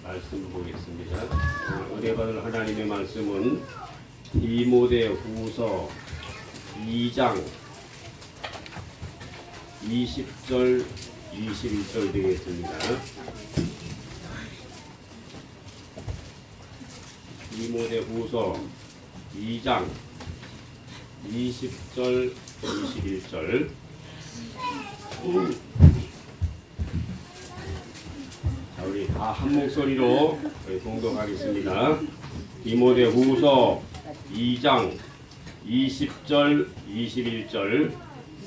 말씀 보겠습니다. 은혜 받을 하나님의 말씀은 디모데후서 2장 20절 21절 되겠습니다. 디모데후서 2장 20절 21절. 자, 우리 다 한 목소리로 봉독하겠습니다. 디모데후서 2장 20절 21절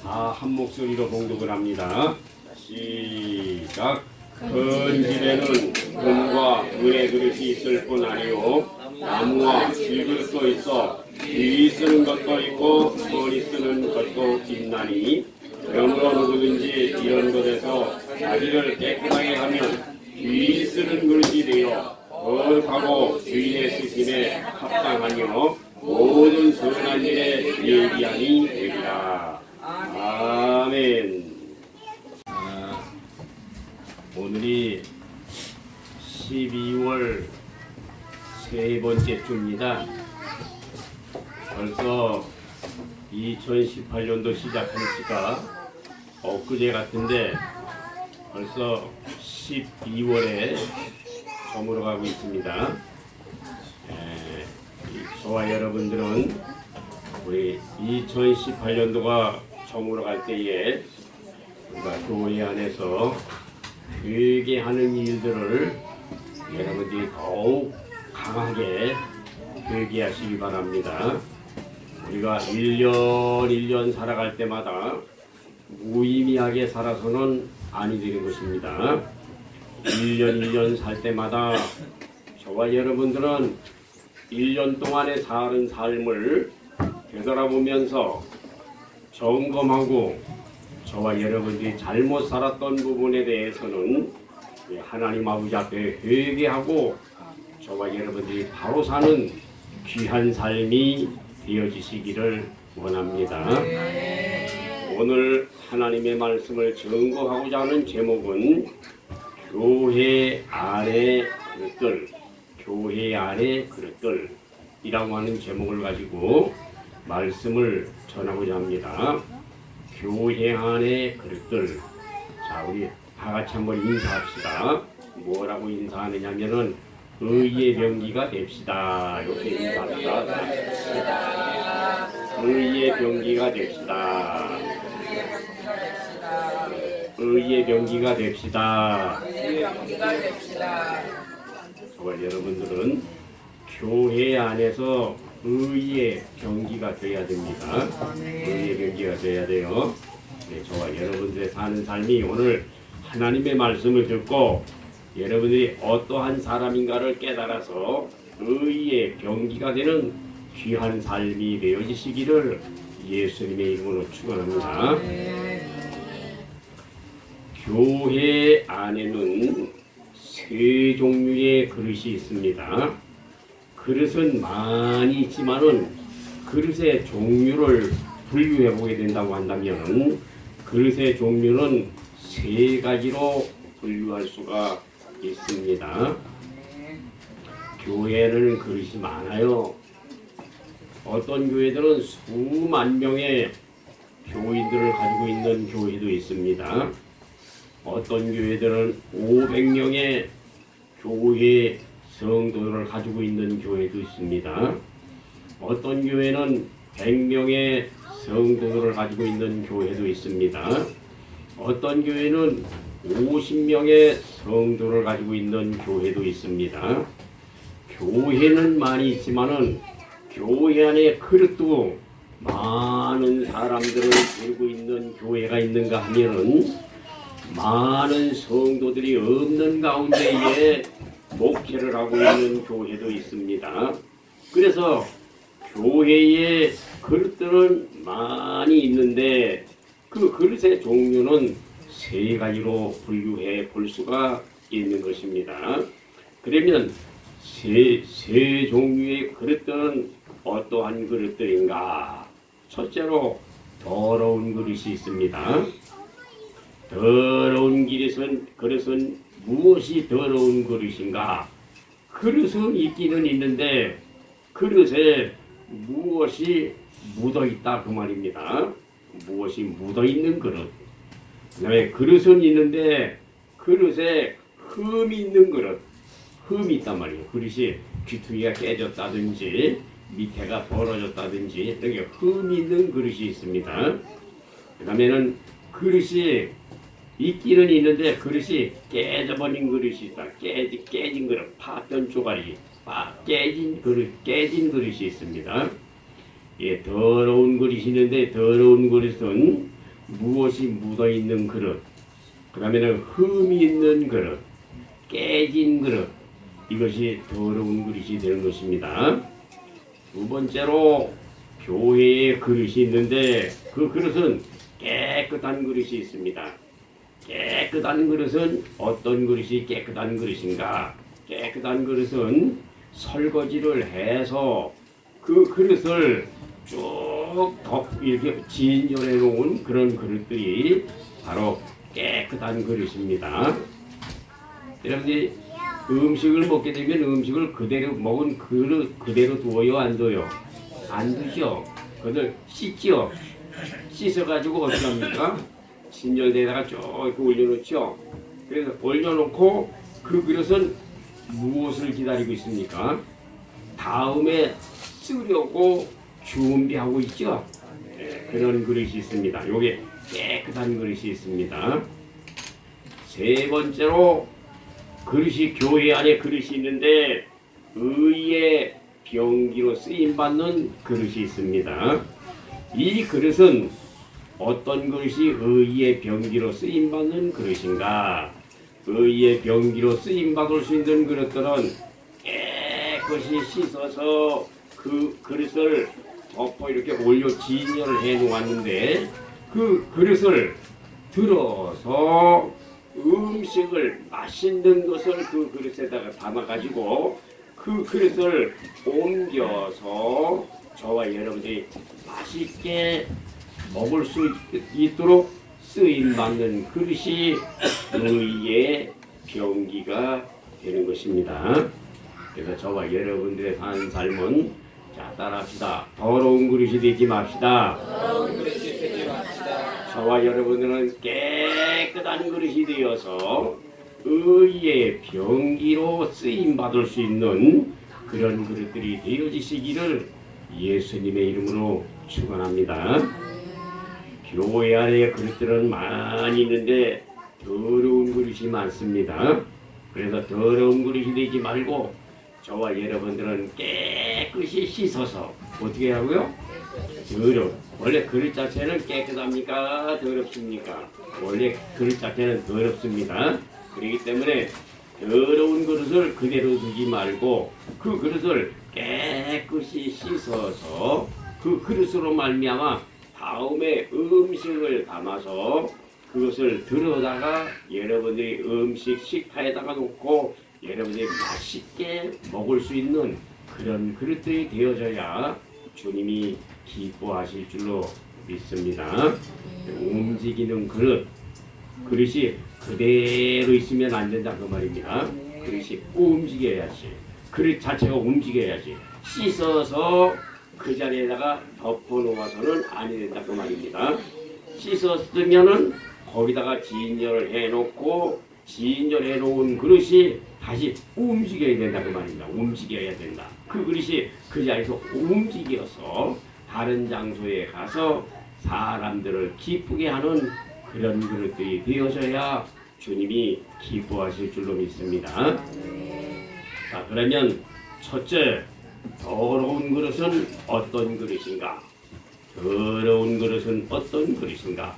다 한 목소리로 봉독을 합니다. 시작. 큰 집에는 금과 은의 그릇이 있을 뿐 아니요 나무와 실그릇도 있어 귀히 쓰는 것도 있고 머리 쓰는 것도 있나니 그러므로 누구든지 이런 것에서 자기를 깨끗하게 하면 귀히 쓰는 그릇이 되어 거룩하고 주인의 쓰심에 합당하며 모든 선한 일에 예비하니 되리라. 아멘. 오늘이 12월 세 번째 주입니다. 벌써 2018년도 시작한 지가 엊그제 같은데 벌써 12월에 저물어가고 있습니다. 저와 여러분들은 우리 2018년도가 저물어갈 때에 우리가 교회 안에서 되게 하는 일들을 여러분들이 더욱 강하게 되게 하시기 바랍니다. 우리가 1년 살아갈 때마다 무의미하게 살아서는 아니 되는 것입니다. 1년 살 때마다 저와 여러분들은 1년 동안에 사는 삶을 되돌아보면서 점검하고 저와 여러분들이 잘못 살았던 부분에 대해서는 하나님 아버지 앞에 회개하고 저와 여러분들이 바로 사는 귀한 삶이 되어지시기를 원합니다. 오늘 하나님의 말씀을 증거하고자 하는 제목은 교회 안의 그릇들, 교회 안의 그릇들이라고 하는 제목을 가지고 말씀을 전하고자 합니다. 교회 안의 그릇들. 자, 우리 다 같이 한번 인사합시다. 뭐라고 인사하느냐면은 의의 병기가 됩시다. 이렇게 인사합시다. 의의 병기가 됩시다. 의의 병기가 됩시다. 저와 여러분들은 교회 안에서 의의 병기가 되어야 됩니다. 의의 병기가 되어야 돼요. 네, 저와 여러분들의 사는 삶이 오늘 하나님의 말씀을 듣고 여러분들이 어떠한 사람인가를 깨달아서 의의 병기가 되는 귀한 삶이 되어지시기를 예수님의 이름으로 축원합니다. 교회 안에는 세 종류의 그릇이 있습니다. 그릇은 많이 있지만은 그릇의 종류를 분류해 보게 된다고 한다면 그릇의 종류는 세 가지로 분류할 수가 있습니다. 교회는 그릇이 많아요. 어떤 교회들은 수만 명의 교인들을 가지고 있는 교회도 있습니다. 어떤 교회들은 500명의 교회 성도를 가지고 있는 교회도 있습니다. 어떤 교회는 100명의 성도들을 가지고 있는 교회도 있습니다. 어떤 교회는 50명의 성도를 가지고 있는 교회도 있습니다. 교회는 많이 있지만은 교회 안에 그릇도 많은 사람들을 들고 있는 교회가 있는가 하면은 많은 성도들이 없는 가운데에 목회를 하고 있는 교회도 있습니다. 그래서 교회에 그릇들은 많이 있는데 그 그릇의 종류는 세 가지로 분류해 볼 수가 있는 것입니다. 그러면 세 종류의 그릇들은 어떠한 그릇들인가? 첫째로 더러운 그릇이 있습니다. 더러운 그릇은 무엇이 더러운 그릇인가? 그릇은 있기는 있는데 그릇에 무엇이 묻어있다 그 말입니다. 무엇이 묻어있는 그릇. 그 다음에 그릇은 있는데 그릇에 흠이 있는 그릇. 흠이 있단 말이에요. 그릇이 귀퉁이가 깨졌다든지 밑에가 벌어졌다든지 이렇게 흠이 있는 그릇이 있습니다. 그 다음에는 그릇이 있기는 있는데 그릇이 깨져버린 그릇이 있다. 깨진 그릇, 파편 쪼가리, 깨진 그릇이 있습니다. 예, 더러운 그릇이 있는데 더러운 그릇은 무엇이 묻어있는 그릇, 그 다음에는 흠이 있는 그릇, 깨진 그릇, 이것이 더러운 그릇이 되는 것입니다. 두 번째로 교회에 그릇이 있는데 그 그릇은 깨끗한 그릇이 있습니다. 깨끗한 그릇은 어떤 그릇이 깨끗한 그릇인가? 깨끗한 그릇은 설거지를 해서 그 그릇을 쭉 이렇게 진열해 놓은 그런 그릇들이 바로 깨끗한 그릇입니다. 여러분들이 음식을 먹게 되면 음식을 그대로 먹은 그릇 그대로 두어요, 안 둬요? 안 두죠. 그것을 씻죠. 씻어가지고 어떻게 합니까? 진열대에다가 쭉 이렇게 올려놓죠. 그래서 올려놓고 그 그릇은 무엇을 기다리고 있습니까? 다음에 쓰려고 준비하고 있죠. 네, 그런 그릇이 있습니다. 요게 깨끗한 그릇이 있습니다. 세 번째로 그릇이 교회 안에 그릇이 있는데 의의 병기로 쓰임받는 그릇이 있습니다. 이 그릇은 어떤 그릇이 의의 병기로 쓰임받는 그릇인가? 의의 병기로 쓰임받을 수 있는 그릇들은 깨끗이 씻어서 그 그릇을 덮어 이렇게 올려 진열을 해 놓았는데 그 그릇을 들어서 음식을 맛있는 것을 그 그릇에다가 담아 가지고 그 그릇을 옮겨서 저와 여러분들이 맛있게 먹을 수 있도록 쓰임받는 그릇이 의의 병기가 되는 것입니다. 그래서 저와 여러분들의 사는 삶은 자 따라합시다. 더러운 그릇이 되지 맙시다. 저와 여러분들은 깨끗한 그릇이 되어서 의의 병기로 쓰임받을 수 있는 그런 그릇들이 되어지시기를 예수님의 이름으로 축원합니다. 교회 안에 그릇들은 많이 있는데 더러운 그릇이 많습니다. 그래서 더러운 그릇이 되지 말고 저와 여러분들은 깨끗이 씻어서 어떻게 하고요? 원래 그릇 자체는 깨끗합니까? 더럽습니까? 원래 그릇 자체는 더럽습니다. 그렇기 때문에 더러운 그릇을 그대로 두지 말고 그 그릇을 깨끗이 씻어서 그 그릇으로 말미암아 다음에 음식을 담아서 그것을 들어다가 여러분들이 음식 식탁에다가 놓고 여러분들이 맛있게 먹을 수 있는 그런 그릇들이 되어져야 주님이 기뻐하실 줄로 믿습니다. 움직이는 그릇이 그대로 있으면 안 된다 그 말입니다. 그릇이 움직여야지. 그릇 자체가 움직여야지. 씻어서 그 자리에다가 덮어놓아서는 아니 된다 그 말입니다. 씻었으면은 거기다가 진열을 해놓고 진열해 놓은 그릇이 다시 움직여야 된다 그 말입니다. 움직여야 된다. 그 그릇이 그 자리에서 움직여서 다른 장소에 가서 사람들을 기쁘게 하는 그런 그릇들이 되어져야 주님이 기뻐하실 줄로 믿습니다. 자, 그러면 첫째, 더러운 그릇은 어떤 그릇인가? 더러운 그릇은 어떤 그릇인가?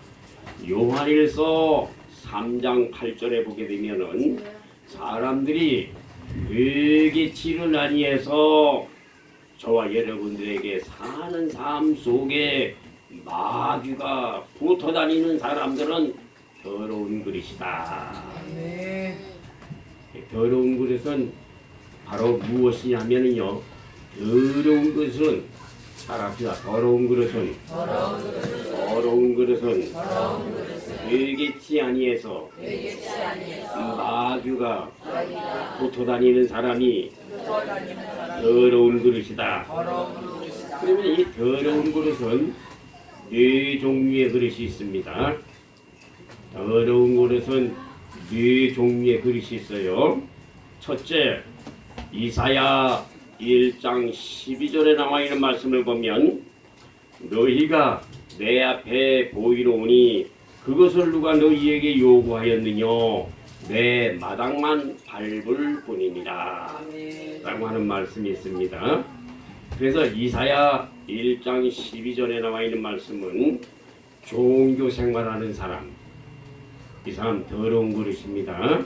요한일서 3장 8절에 보게 되면은 사람들이 되게 지를 아니해서 저와 여러분들에게 사는 삶 속에 마귀가 붙어 다니는 사람들은 더러운 그릇이다. 네. 더러운 그릇은 바로 무엇이냐면요. 더러운 그릇은 따라합시다. 더러운 그릇은 되겠지 아니해서 마귀가 붙어 다니는 사람이 더러운 그릇이다. 그러면 이 더러운 그릇은 네 종류의 그릇이 있습니다. 더러운 그릇은 네 종류의 그릇이 있어요. 첫째, 이사야 1장 12절에 나와 있는 말씀을 보면 너희가 내 앞에 보이로우니 그것을 누가 너희에게 요구하였느냐 내 마당만 밟을 뿐이니라 라고 하는 말씀이 있습니다. 그래서 이사야 1장 12절에 나와 있는 말씀은 종교 생활하는 사람, 이 사람 더러운 그릇입니다.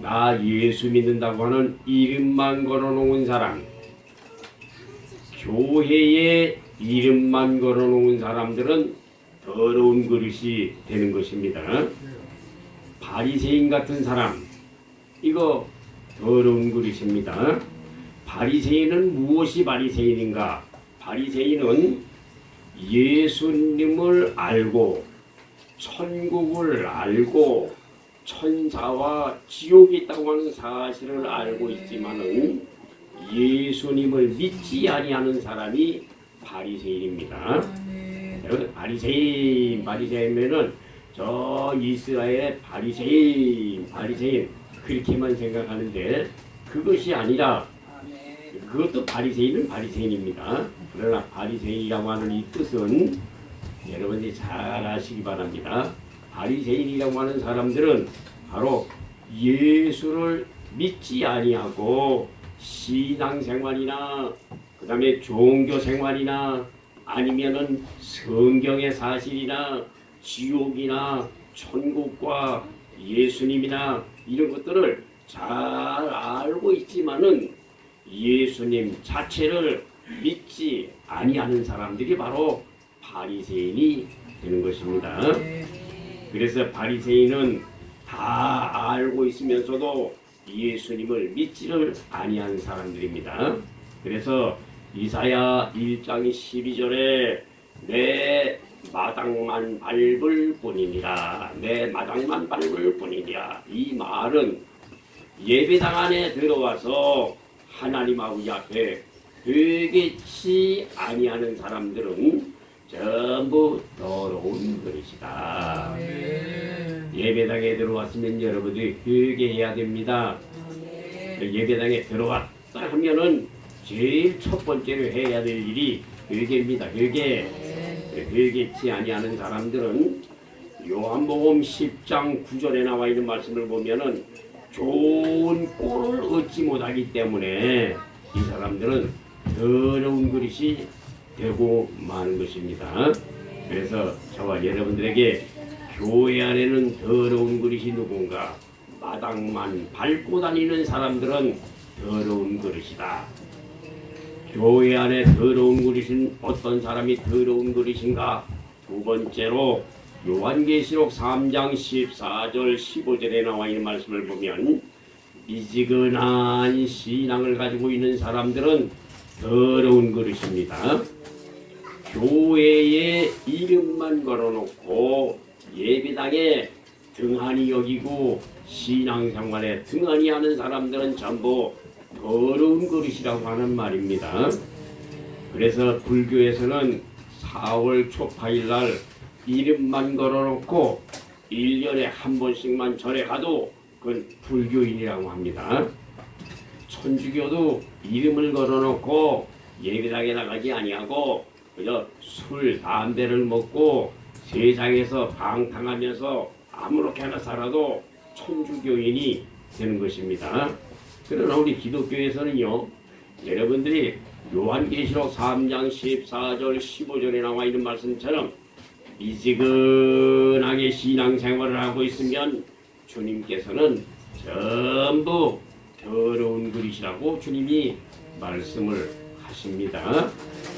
나 예수 믿는다고 하는 이름만 걸어놓은 사람, 교회에 이름만 걸어놓은 사람들은 더러운 그릇이 되는 것입니다. 바리새인 같은 사람, 이거 더러운 그릇입니다. 바리새인은 무엇이 바리새인인가? 바리새인은 예수님을 알고 천국을 알고 천사와 지옥이 있다고 하는 사실을 알고 있지만은 예수님을 믿지 아니하는 사람이 바리새인입니다. 여러분, 바리새인면은 저 이스라엘의 바리새인 그렇게만 생각하는데 그것이 아니라 그것도 바리새인은 바리새인입니다. 그러나 바리새인이라고 하는 이 뜻은 여러분들이 잘 아시기 바랍니다. 바리새인이라고 하는 사람들은 바로 예수를 믿지 아니하고 신앙생활이나 그 다음에 종교생활이나 아니면은 성경의 사실이나 지옥이나 천국과 예수님이나 이런 것들을 잘 알고 있지만은 예수님 자체를 믿지 아니하는 사람들이 바로 바리새인이 되는 것입니다. 그래서 바리새인은 다 알고 있으면서도 예수님을 믿지를 아니하는 사람들입니다. 그래서 이사야 1장 12절에 내 마당만 밟을 뿐이니라, 내 마당만 밟을 뿐이니라, 이 말은 예배당 안에 들어와서 하나님 아버지 앞에 회개치 아니하는 사람들은 전부 더러운 그릇이다. 예배당에 들어왔으면 여러분들이 회개해야 됩니다. 예배당에 들어왔다 하면은 제일 첫 번째로 해야 될 일이 회개입니다. 회개치 아니하는 사람들은 요한복음 10장 9절에 나와 있는 말씀을 보면은 좋은 꼴을 얻지 못하기 때문에 이 사람들은 더러운 그릇이 되고 마는 것입니다. 그래서 저와 여러분들에게 교회 안에는 더러운 그릇이 누군가? 마당만 밟고 다니는 사람들은 더러운 그릇이다. 교회 안에 더러운 그릇은 어떤 사람이 더러운 그릇인가? 두 번째로 요한계시록 3장 14절 15절에 나와 있는 말씀을 보면 미지근한 신앙을 가지고 있는 사람들은 더러운 그릇입니다. 교회에 이름만 걸어놓고 예배당에 등한히 여기고 신앙생활에 등한히 하는 사람들은 전부 더러운 그릇이라고 하는 말입니다. 그래서 불교에서는 4월 초파일날 이름만 걸어놓고 1년에 한 번씩만 절에 가도 그건 불교인이라고 합니다. 천주교도 이름을 걸어놓고 예배당에 나가지 아니하고 그저 술, 담배를 먹고 세상에서 방탕하면서 아무렇게나 살아도 천주교인이 되는 것입니다. 그러나 우리 기독교에서는요, 여러분들이 요한계시록 3장 14절 15절에 나와 있는 말씀처럼 미지근하게 신앙생활을 하고 있으면 주님께서는 전부 더러운 그릇이라고 주님이 말씀을 하십니다.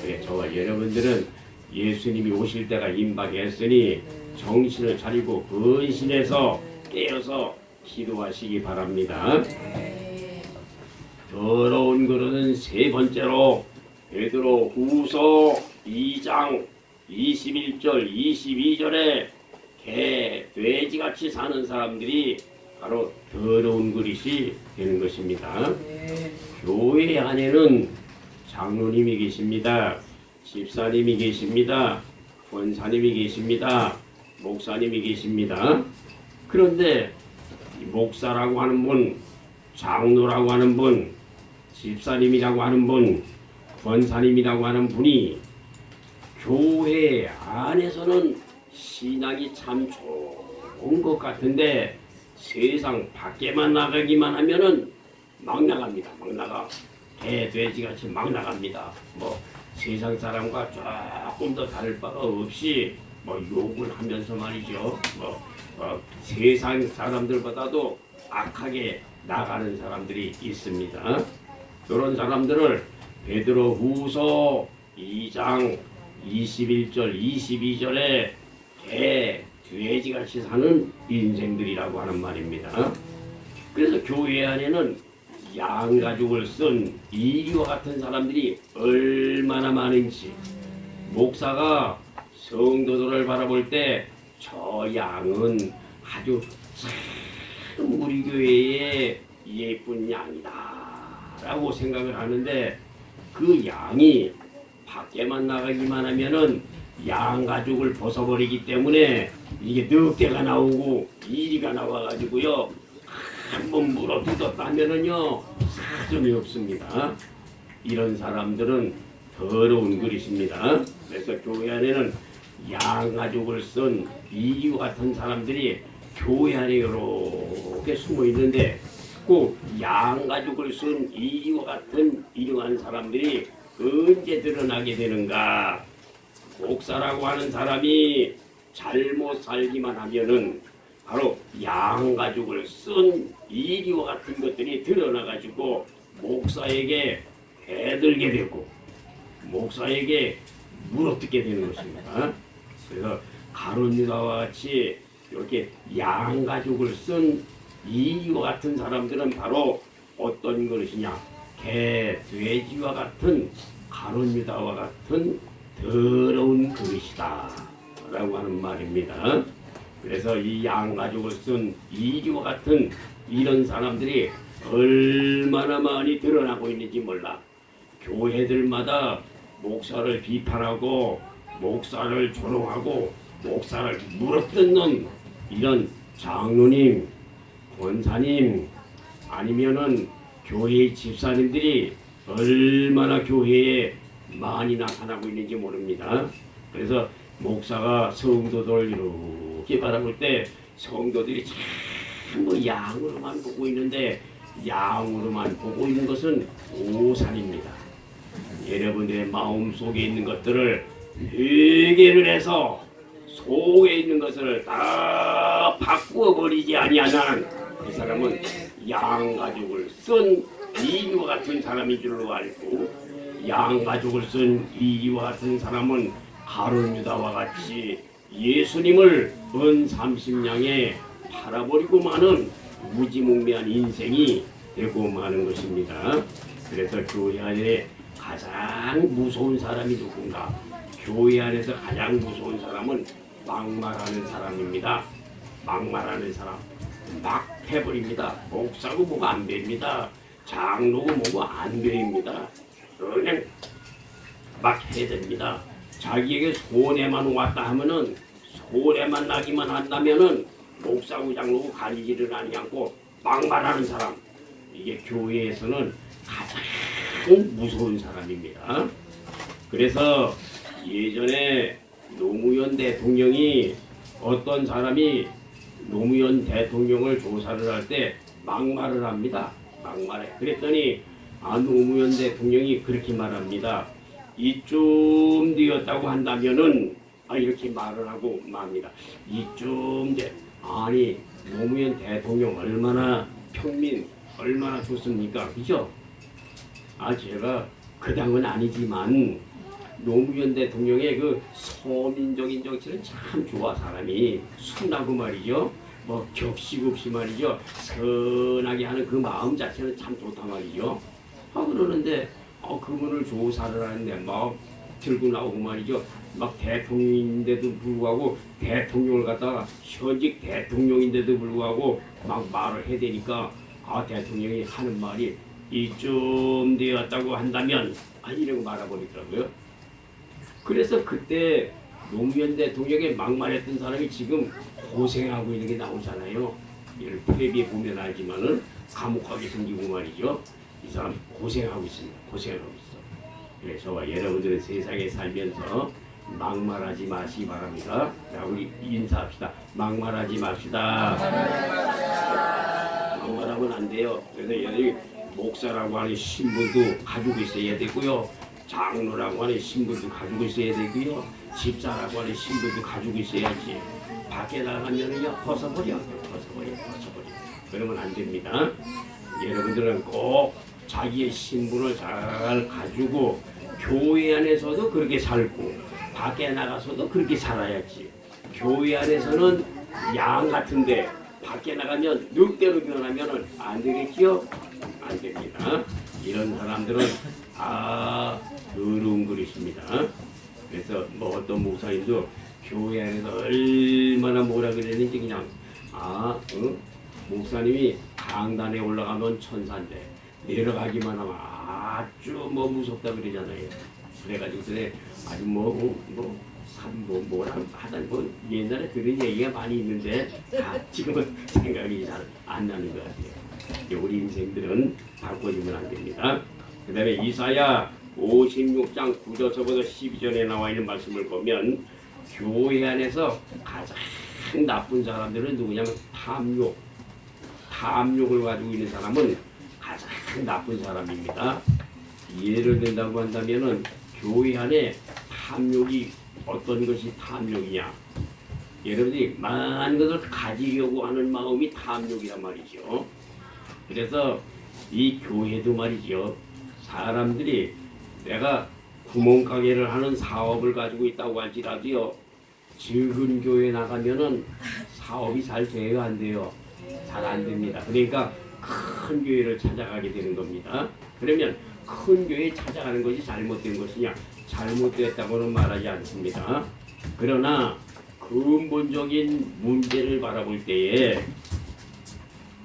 그래, 저와 여러분들은 예수님이 오실 때가 임박했으니 정신을 차리고 근신해서 깨어서 기도하시기 바랍니다. 더러운 그릇은 세 번째로 베드로 후서 2장 21절 22절에 개, 돼지같이 사는 사람들이 바로 더러운 그릇이 되는 것입니다. 교회 안에는 장로님이 계십니다. 집사님이 계십니다. 권사님이 계십니다. 목사님이 계십니다. 그런데 목사라고 하는 분, 장로라고 하는 분, 집사님이라고 하는 분, 권사님이라고 하는 분이 교회 안에서는 신앙이 참 좋은 것 같은데 세상 밖에만 나가기만 하면은 막 나갑니다. 막 나가. 개, 돼지같이 막 나갑니다. 뭐 세상 사람과 조금 더 다를 바가 없이 뭐 욕을 하면서 말이죠. 세상 사람들보다도 악하게 나가는 사람들이 있습니다. 그런 사람들을 베드로후서 2장 21절 22절에 개, 돼지같이 사는 인생들이라고 하는 말입니다. 그래서 교회 안에는 양가죽을 쓴 이리와 같은 사람들이 얼마나 많은지 목사가 성도들을 바라볼 때 저 양은 아주 참 우리 교회의 예쁜 양이다 라고 생각을 하는데 그 양이 밖에만 나가기만 하면은 양가죽을 벗어버리기 때문에 이게 늑대가 나오고 이리가 나와가지고요 한번 물어뜯었다 하면은요 사정이 없습니다. 이런 사람들은 더러운 그릇입니다. 그래서 교회 안에는 양가죽을 쓴 이리와 같은 사람들이 교회 안에 이렇게 숨어 있는데 꼭 양가죽을 쓴 이리와 같은 이러한 사람들이 언제 드러나게 되는가? 목사라고 하는 사람이 잘못 살기만 하면은 바로 양가죽을 쓴 이리와 같은 것들이 드러나가지고 목사에게 대들게 되고 목사에게 물어뜯게 되는 것입니다. 그래서 가룟 유다와 같이 이렇게 양가죽을 쓴 이리와 같은 사람들은 바로 어떤 것이냐? 개, 돼지와 같은 가룟 유다와 같은 더러운 그릇이다 라고 하는 말입니다. 그래서 이 양가죽을 쓴 이리와 같은 이런 사람들이 얼마나 많이 드러나고 있는지 몰라. 교회들마다 목사를 비판하고 목사를 조롱하고 목사를 물어뜯는 이런 장로님, 권사님 아니면은 교회의 집사님들이 얼마나 교회에 많이 나타나고 있는지 모릅니다. 그래서 목사가 성도들 이렇게 바라볼 때 성도들이 전부 양으로만 보고 있는데 양으로만 보고 있는 것은 오산입니다. 여러분들의 마음속에 있는 것들을 회개를 해서 속에 있는 것을 다 바꾸어 버리지 아니하면 그 사람은 양가죽을 쓴 이리와 같은 사람인 줄로 알고 양가죽을 쓴 이리와 같은 사람은 가룟 유다와 같이 예수님을 은 30냥에 팔아버리고 마는 무지몽매한 인생이 되고 마는 것입니다. 그래서 교회 안에 가장 무서운 사람이 누군가? 교회 안에서 가장 무서운 사람은 막말하는 사람입니다. 막말하는 사람 막 해버립니다. 목사고 뭐가 안 됩니다. 장로고 뭐가 안 됩니다. 그냥 막 해야 됩니다. 자기에게 손해만 왔다 하면은 손해만 나기만 한다면은 목사고 장로고 가리지를 않고 막말하는 사람 이게 교회에서는 가장 무서운 사람입니다. 그래서 예전에 노무현 대통령이 어떤 사람이 노무현 대통령을 조사를 할 때 막말을 합니다. 막말해. 그랬더니 노무현 대통령이 그렇게 말합니다. 이쯤 되었다고 한다면은 이렇게 말을 하고 맙니다. 이쯤 돼. 아니 노무현 대통령 얼마나 평민 얼마나 좋습니까? 그죠? 제가 그 당은 아니지만 노무현 대통령의 그 서민적인 정치는 참 좋아. 사람이 순하고 말이죠. 뭐 격식 없이 말이죠. 선하게 하는 그 마음 자체는 참 좋단 말이죠. 그러는데 그분을 조사를 하는데 막 막 들고 나오고 말이죠. 막 대통령인데도 불구하고 대통령을 갖다가 현직 대통령인데도 불구하고 막 말을 해대니까 대통령이 하는 말이 이쯤 되었다고 한다면 이러고 말아버리더라고요. 그래서 그때 노무현 대통령이 막말했던 사람이 지금 고생하고 있는 게 나오잖아요. 이를 텔레비에 보면 알지만은 감옥하게 생기고 말이죠. 이 사람 고생하고 있습니다. 고생하고 있어. 그래서 저와 여러분들은 세상에 살면서 막말하지 마시기 바랍니다. 자, 우리 인사합시다. 막말하지 맙시다. 막말하면 안 돼요. 그래서 여기 목사라고 하는 신분도 가지고 있어야 되고요. 장로라고 하는 신분도 가지고 있어야 되고요. 집사라고 하는 신분도 가지고 있어야지. 밖에 나가면은요 벗어버려. 그러면 안 됩니다. 여러분들은 꼭 자기의 신분을 잘 가지고 교회 안에서도 그렇게 살고 밖에 나가서도 그렇게 살아야지. 교회 안에서는 양 같은데 밖에 나가면 늑대로 변하면 안 되겠지요? 안 됩니다. 이런 사람들은 더러운 그릇입니다. 그래서 뭐 어떤 목사님도 교회 안에서 얼마나 뭐라 그랬는지 그냥 목사님이 강단에 올라가면 천사인데 내려가기만 하면 아주 뭐 무섭다 그러잖아요. 그래가지고 그래 아주 뭐라 하던 뭐 옛날에 그런 얘기가 많이 있는데 지금은 생각이 잘 안 나는 것 같아요. 우리 인생들은 바꿔주면 안 됩니다. 그 다음에 이사야 56장 9절서부터 12절에 나와 있는 말씀을 보면 교회 안에서 가장 나쁜 사람들은 누구냐면 탐욕을 가지고 있는 사람은 가장 나쁜 사람입니다. 예를 든다고 한다면은 교회 안에 탐욕이 어떤 것이 탐욕이냐? 여러분들이 많은 것을 가지려고 하는 마음이 탐욕이란 말이죠. 그래서 이 교회도 말이죠. 사람들이 내가 구멍가게를 하는 사업을 가지고 있다고 할지라도요. 적은 교회 나가면은 사업이 잘 돼요, 안 돼요? 잘 안 됩니다. 그러니까 큰 교회를 찾아가게 되는 겁니다. 그러면 큰 교회에 찾아가는 것이 잘못된 것이냐? 잘못됐다고는 말하지 않습니다. 그러나 근본적인 문제를 바라볼 때에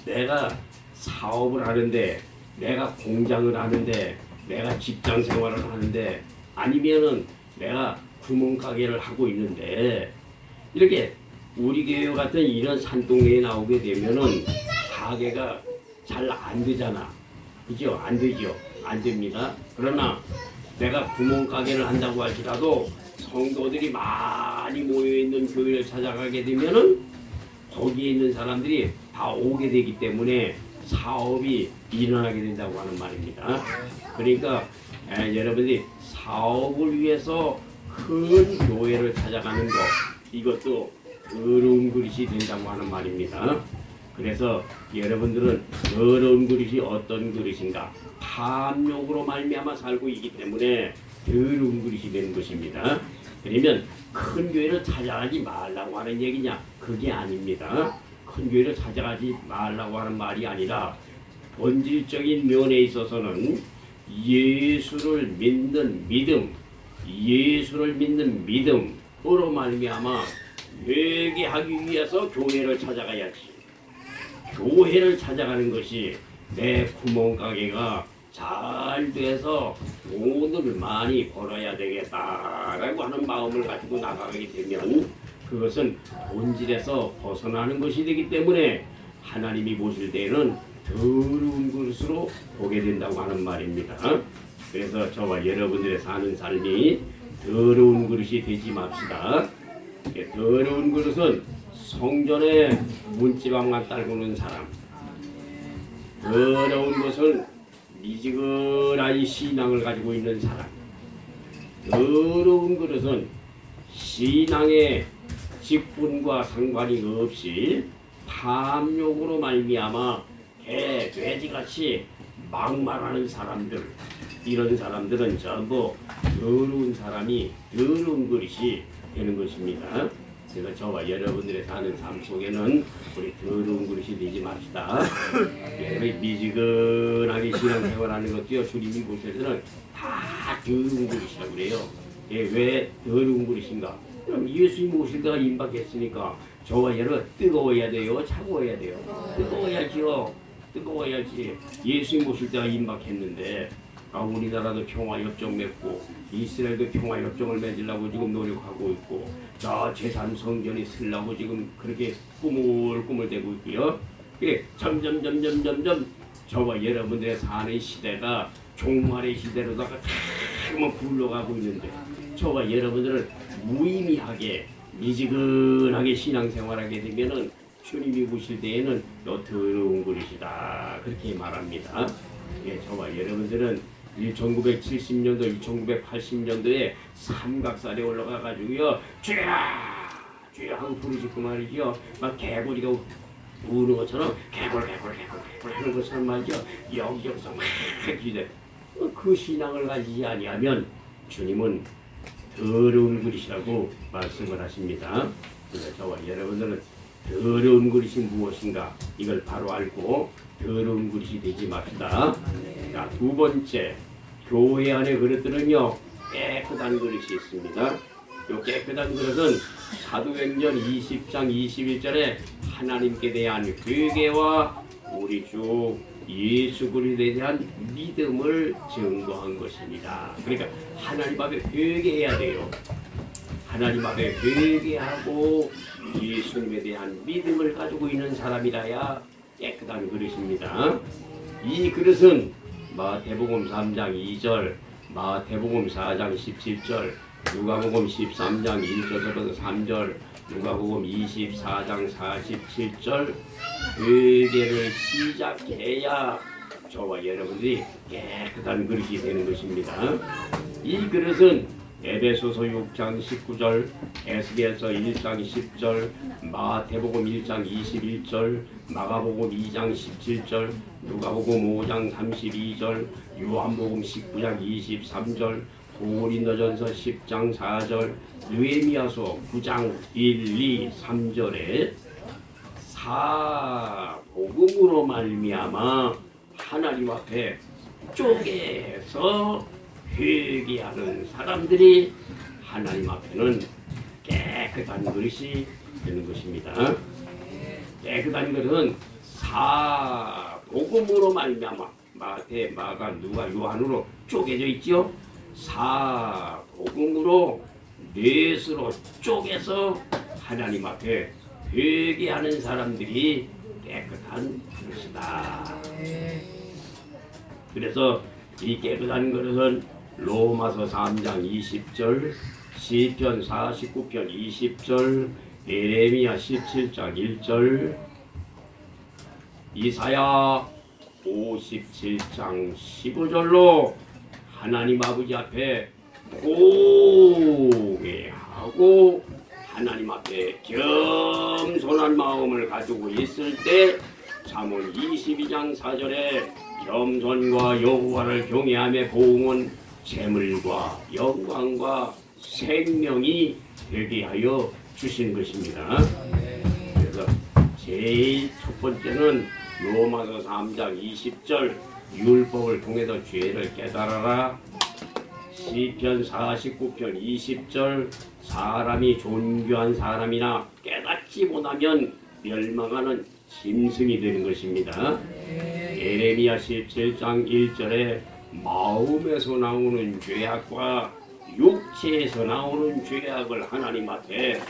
내가 사업을 하는데, 내가 공장을 하는데, 내가 직장 생활을 하는데, 아니면은 내가 구멍가게를 하고 있는데, 이렇게 우리 교회 같은 이런 산동네에 나오게 되면은 가게가 잘 안 되잖아. 그죠? 안 되죠? 안 됩니다. 그러나 내가 구멍가게를 한다고 할지라도 성도들이 많이 모여있는 교회를 찾아가게 되면은 거기에 있는 사람들이 다 오게 되기 때문에 사업이 일어나게 된다고 하는 말입니다. 그러니까 여러분들이 사업을 위해서 큰 교회를 찾아가는 것, 이것도 더러운 그릇이 된다고 하는 말입니다. 그래서 여러분들은 더러운 그릇이 어떤 그릇인가? 탐욕으로 말미암아 살고 있기 때문에 더러운 그릇이 되는 것입니다. 그러면 큰 교회를 찾아가지 말라고 하는 얘기냐? 그게 아닙니다. 큰 교회를 찾아가지 말라고 하는 말이 아니라 본질적인 면에 있어서는 예수를 믿는 믿음으로 말미암아 회개하기 위해서 교회를 찾아가야지. 교회를 찾아가는 것이 내 구멍가게가 잘 돼서 돈을 많이 벌어야 되겠다라고 하는 마음을 가지고 나가게 되면 그것은 본질에서 벗어나는 것이 되기 때문에 하나님이 보실 때는 더러운 것으로 보게 된다고 하는 말입니다. 그래서 저와 여러분들의 사는 삶이 더러운 그릇이 되지 맙시다. 더러운 그릇은 성전에 문지방만 딸고는 사람, 더러운 것은 미지근한 신앙을 가지고 있는 사람, 더러운 그릇은 신앙의 직분과 상관이 없이 탐욕으로 말미암아 개, 돼지같이 막말하는 사람들, 이런 사람들은 전부 더러운 사람이 더러운 그릇이 되는 것입니다. 그래서 저와 여러분들의 사는 삶 속에는 우리 더러운 그릇이 되지 맙시다. 여러분이 미지근하게 신앙생활하는 것도요, 주님이 보실 때는 다 더러운 그릇이라고 그래요. 왜 더러운 그릇인가? 그럼 예수님 오실 때가 임박했으니까 저와 얘는 뜨거워야 돼요? 차가워야 돼요? 뜨거워야지요. 뜨거워야지. 예수님 오실 때가 임박했는데 우리나라도 평화협정 맺고 이스라엘도 평화협정을 맺으려고 지금 노력하고 있고 자 제3성전이 쓰려고 지금 그렇게 꾸물꾸물대고 있고요. 점점 저와 여러분들의 사는 시대가 종말의 시대로다가 자꾸만 굴러가고 있는데 저와 여러분들은 무의미하게 미지근하게 신앙생활하게 되면은 주님이 오실 때에는 너 더러운 그릇이다 그렇게 말합니다. 저와 여러분들은 1970년도, 1980년도에 삼각산에 올라가가지고요 주야 주야 하고 부르시고 말이죠. 막 개구리가 우는 것처럼 개굴 하는 것처럼 말이죠. 여기저기서 막 기대. 그 신앙을 가지지 아니하면 주님은 더러운 그릇이라고 말씀을 하십니다. 그래서 저와 여러분들은 더러운 그릇이 무엇인가 이걸 바로 알고 더러운 그릇이 되지 맙시다. 자, 두 번째, 교회 안의 그릇들은요 깨끗한 그릇이 있습니다. 이 깨끗한 그릇은 사도행전 20장 21절에 하나님께 대한 회개와 우리 주 예수 그리스도에 대한 믿음을 증거한 것입니다. 그러니까 하나님 앞에 회개해야 돼요. 하나님 앞에 회개하고 예수님에 대한 믿음을 가지고 있는 사람이라야 깨끗한 그릇입니다. 이 그릇은 마태복음 3장 2절, 마태복음 4장 17절, 누가복음 13장 1절부터 3절, 누가복음 24장 47절 회개를 시작해야 저와 여러분들이 깨끗한 그릇이 되는 것입니다. 이 그릇은 에베소서 6장 19절, 에스겔서 1장 10절, 마태복음 1장 21절, 마가복음 2장 17절, 누가복음 5장 32절, 요한복음 19장 23절, 고린도전서 10장 4절, 느헤미야서 9장 1, 2, 3절에 사복음으로 말미암아 하나님 앞에 쪼개서 회개하는 사람들이 하나님 앞에는 깨끗한 그릇이 되는 것입니다. 깨끗한 그릇은 사복음으로 말미암아 마태, 마가, 누가, 요한으로 쪼개져 있죠. 사복음으로 넷으로 쪼개서 하나님 앞에 회개하는 사람들이 깨끗한 그릇이다. 그래서 이 깨끗한 그릇은 로마서 3장 20절, 시편 49편 20절, 예레미야 17장 1절, 이사야 57장 15절로 하나님 아버지 앞에 고개하고 하나님 앞에 겸손한 마음을 가지고 있을 때 잠언 22장 4절에 겸손과 여호와를 경외함의 보응은 재물과 영광과 생명이 되게 하여 주신 것입니다. 그래서 제일 첫 번째는 로마서 3장 20절 율법을 통해서 죄를 깨달아라. 시편 49편 20절 사람이 존귀한 사람이나 깨닫지 못하면 멸망하는 짐승이 되는 것입니다. 예레미야 17장 1절에 마음에서 나오는 죄악과 육체에서 나오는 죄악을 하나님 앞에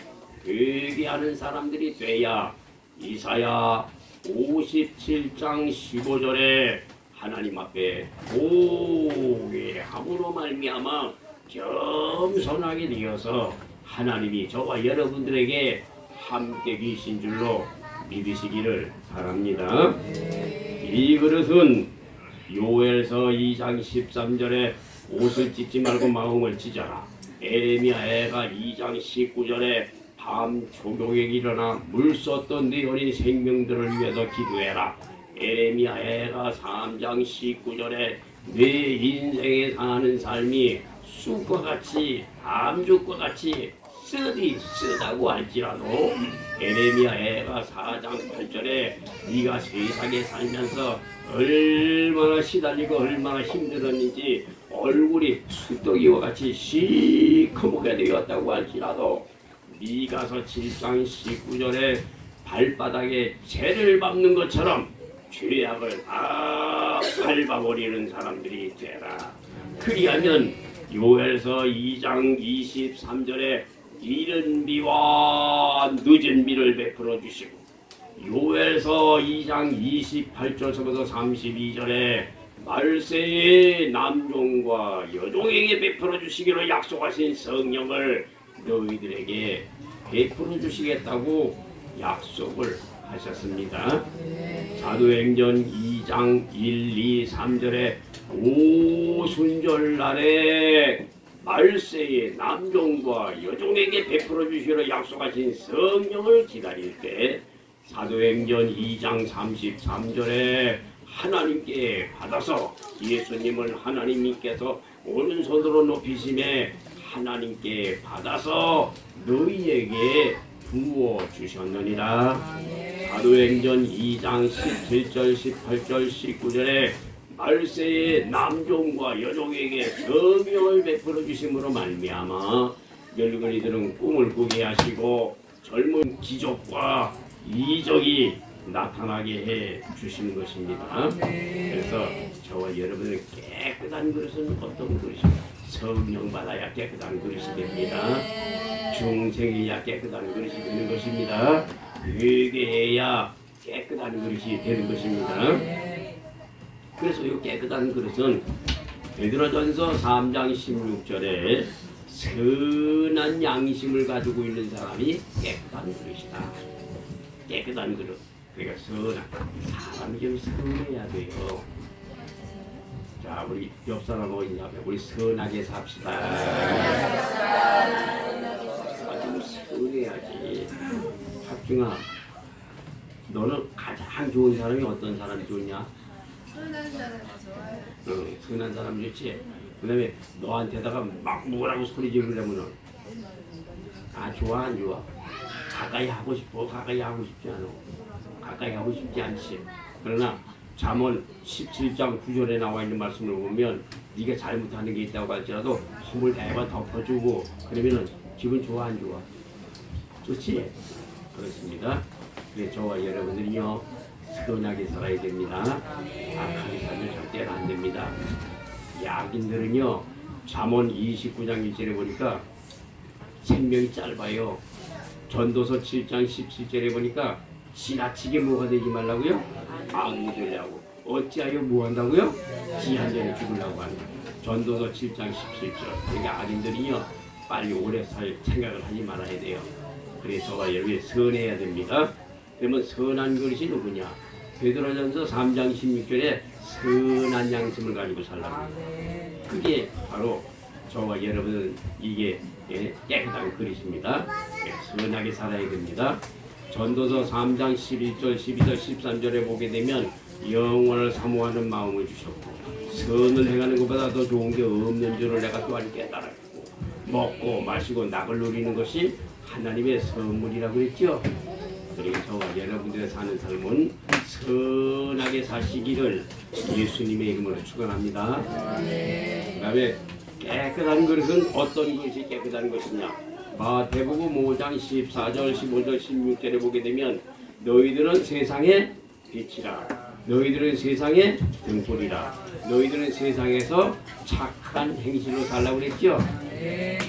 회개하는 사람들이 돼야 이사야 57장 15절에 하나님 앞에 고개함으로 말미암아 겸손하게 되어서 하나님이 저와 여러분들에게 함께 계신 줄로 믿으시기를 바랍니다. 이 그릇은 요엘서 2장 13절에 옷을 찢지 말고 마음을 찢어라. 에레미야 애가 2장 19절에 밤 초경에 일어나 물 쏟던 네 어린 생명들을 위해서 기도해라. 에레미야 애가 3장 19절에 내 인생에 사는 삶이 쑥과 같이 암죽과 같이 쓰다고 할지라도 에레미야 애가 4장 8절에 네가 세상에 살면서 얼마나 시달리고 얼마나 힘들었는지 얼굴이 쑥떡이와 같이 시커멓게 되었다고 할지라도 네 가서 7장 19절에 발바닥에 재를 밟는 것처럼 죄악을 다 밟아버리는 사람들이 되라. 그리하면 요엘서 2장 23절에 이른 비와 늦은 비를 베풀어 주시고 요엘서 2장 28절서부터 32절에 말세의 남종과 여종에게 베풀어 주시기로 약속하신 성령을 너희들에게 베풀어 주시겠다고 약속을 하셨습니다. 사도행전 2장 1, 2, 3절에 오순절날에 말세의 남종과 여종에게 베풀어 주시기로 약속하신 성령을 기다릴 때 사도행전 2장 33절에 하나님께 받아서 예수님을 하나님께서 오른손으로 높이심에 하나님께 받아서 너희에게 부어 주셨느니라. 사도행전 2장 17절 18절 19절에 말세의 남종과 여종에게 성령을 베풀어 주심으로 말미암아 늙은이들은 꿈을 꾸게 하시고 젊은 기적과 이적이 나타나게 해 주시는 것입니다. 그래서 저와 여러분의 깨끗한 그릇은 어떤 그릇입니까? 성령 받아야 깨끗한 그릇이 됩니다. 중생해야 깨끗한 그릇이 되는 것입니다. 회개해야 깨끗한 그릇이 되는 것입니다. 그래서 이 깨끗한 그릇은 베드로전서 3장 16절에 선한 양심을 가지고 있는 사람이 깨끗한 그릇이다. 깨끗한 그릇. 그러니까 선한 사람이 좀 선해야 돼요. 자, 우리 옆 사람하고 인사해. 우리 선하게 삽시다. 좀 선해야지. 합중아, 너는 가장 좋은 사람이 어떤 사람이 좋냐? 선한 사람이 좋아요. 응, 선한 사람 좋지. 그 다음에 너한테다가 막 뭐라고 소리 지르려면은 좋아 안 좋아? 가까이 하고 싶어? 가까이 하고 싶지 않아? 가까이 하고 싶지 않지. 그러나 잠언 17장 9절에 나와 있는 말씀을 보면 네가 잘못하는 게 있다고 할지라도 험을 대봐 덮어주고 그러면은 기분 좋아 안 좋아? 좋지? 그렇습니다. 그래서 저와 여러분들이요 선하게 살아야 됩니다. 악하게 살면 절대로 안 됩니다. 야긴들은요 잠언 29장 1절에 보니까 생명이 짧아요. 전도서 7장 17절에 보니까 지나치게 뭐가 되지 말라고요? 악이 되려고. 어찌하여 뭐한다고요? 지한 전에 죽으려고 한다. 전도서 7장 17절. 그러니까 악인들이요 빨리 오래 살 생각을 하지 말아야 돼요. 그래서 여러분이 선해야 됩니다. 그러면 선한 그릇이 누구냐? 베드로전서 3장 16절에 선한 양심을 가지고 살라고. 그게 바로 저와 여러분은 이게 깨끗한 그릇입니다. 선하게 살아야 됩니다. 전도서 3장 11절, 12절, 13절에 보게 되면 영원을 사모하는 마음을 주셨고 선을 행하는 것보다 더 좋은 게 없는 줄을 내가 또한 깨달았고 먹고 마시고 낙을 누리는 것이 하나님의 선물이라고 했죠. 그리고 저와 여러분들의 사는 삶은 선하게 사시기를 예수님의 이름으로 축원합니다. 그 다음에 깨끗한 그릇은 어떤 것이 깨끗한 것이냐? 마태복음 5장 14절, 15절, 16절에 보게 되면 너희들은 세상의 빛이라. 너희들은 세상의 등불이라. 너희들은 세상에서 착한 행실로 살라고 그랬죠?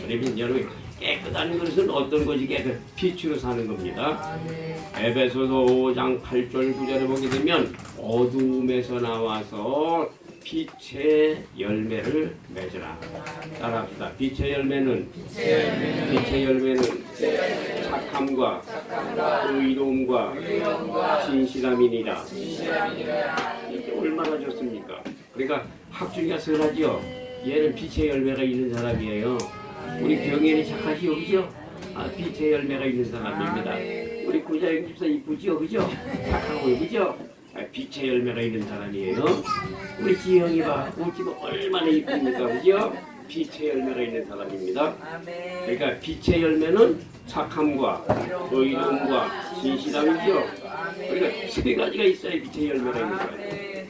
그러면 여러분 깨끗한 것은 어떤 것이 깨끗? 빛으로 사는 겁니다. 에베소서 5장 8절 9절에 보게 되면 어두움에서 나와서 빛의 열매를 맺으라. 따라합시다. 빛의 열매는 착함과 의로움과 진실함이니라. 이게 얼마나 좋습니까? 그러니까 학중이가 선하지요. 얘는 빛의 열매가 있는 사람이에요. 우리 병현이 착하시오, 그죠? 빛의 열매가 있는 사람입니다. 우리 구자영 집사 이쁘지요, 그죠? 착하고요, 그죠? 빛의 열매가 있는 사람이에요. 우리 지영이 봐, 우리 집 얼마나 이쁩니까, 그죠? 빛의 열매가 있는 사람입니다. 그러니까 빛의 열매는 착함과 의로움과 진실함이죠. 그러니까 세 가지가 있어야 빛의 열매가 있는 사람이에요.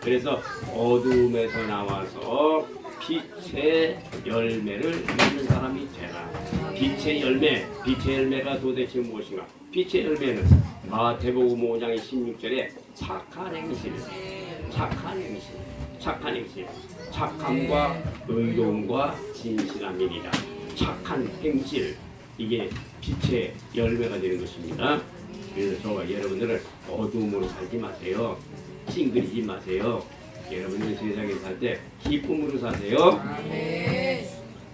그래서 어두움에서 나와서 빛의 열매를 맺는 사람이 되라. 빛의 열매가 도대체 무엇인가? 빛의 열매는 마태복음 5장 16절에 착한 행실, 착함과 의로움과 진실함이니라. 착한 행실, 이게 빛의 열매가 되는 것입니다. 그래서 저와 여러분들은 어두움으로 살지 마세요. 찡그리지 마세요. 여러분들 세상에 살 때 기쁨으로 사세요.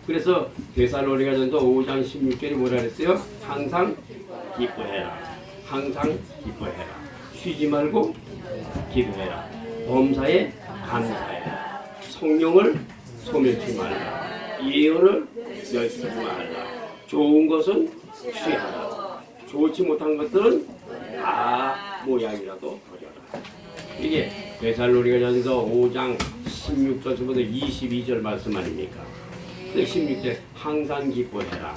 그래서 데살로니가전서 5장 16절이 뭐라 그랬어요? 항상 기뻐해라. 항상 기뻐해라. 쉬지 말고 기도해라. 범사에 감사해라. 성령을 소멸치 말라. 예언을 멸시하지 말라. 좋은 것은 취하라. 좋지 못한 것들은 다 모양이라도 버려라. 이게 데살로니가전서 5장 16절부터 22절 말씀 아닙니까? 16절 항상 기뻐해라.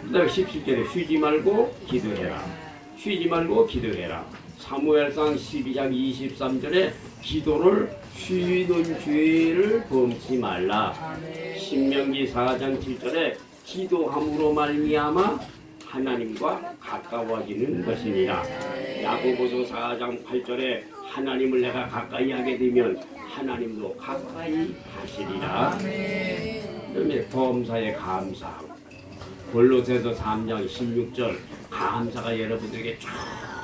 그 다음에 17절에 쉬지 말고 기도해라. 쉬지 말고 기도해라. 사무엘상 12장 23절에 기도를 쉬는 죄를 범치 말라. 신명기 4장 7절에 기도함으로 말미암아 하나님과 가까워지는 것이니라. 야고보서 4장 8절에 하나님을 내가 가까이 하게 되면 하나님도 가까이 하시리라. 그다음에 범사에 감사하고 골로새서 3장 16절 감사가 여러분들에게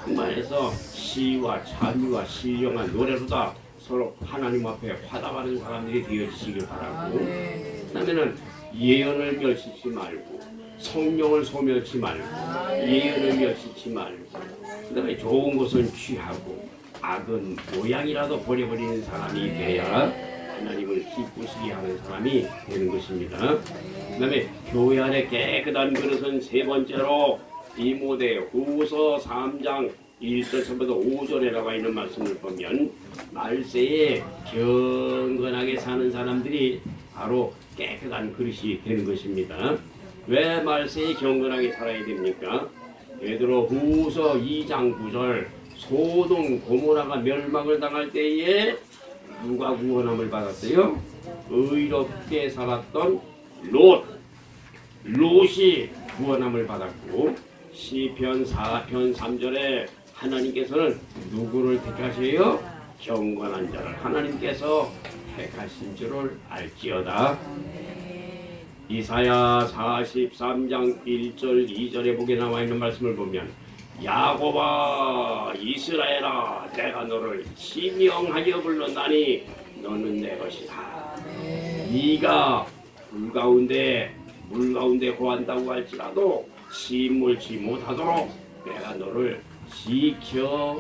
충만해서 시와 찬미와 신령한 노래로다 서로 하나님 앞에 화답하는 사람들이 되어지시길 바라고, 그 다음에는 예언을 멸시치 말고 성령을 소멸치 말고 예언을 멸시치 말고, 그 다음에 좋은 것은 취하고 악은 모양이라도 버려버리는 사람이 돼야 하나님을 기쁘시게 하는 사람이 되는 것입니다. 그 다음에 교회 안에 깨끗한 그릇은 세 번째로 디모데후서 3장 1절부터 5절에 나와 있는 말씀을 보면 말세에 경건하게 사는 사람들이 바로 깨끗한 그릇이 되는 것입니다. 왜 말세에 경건하게 살아야 됩니까? 베드로후서 2장 9절 소돔 고모라가 멸망을 당할 때에 누가 구원함을 받았어요? 의롭게 살았던 롯이 구원함을 받았고, 시편 4편 3절에 하나님께서는 누구를 택하세요? 경건한 자를 하나님께서 택하신 줄을 알지어다. 이사야 43장 1절 2절에 보게 나와 있는 말씀을 보면 야곱아 이스라엘아 내가 너를 지명하여 불렀나니 너는 내 것이다. 네가 물 가운데 고한다고 할지라도 침몰치 못하도록 내가 너를 지켜주겠다.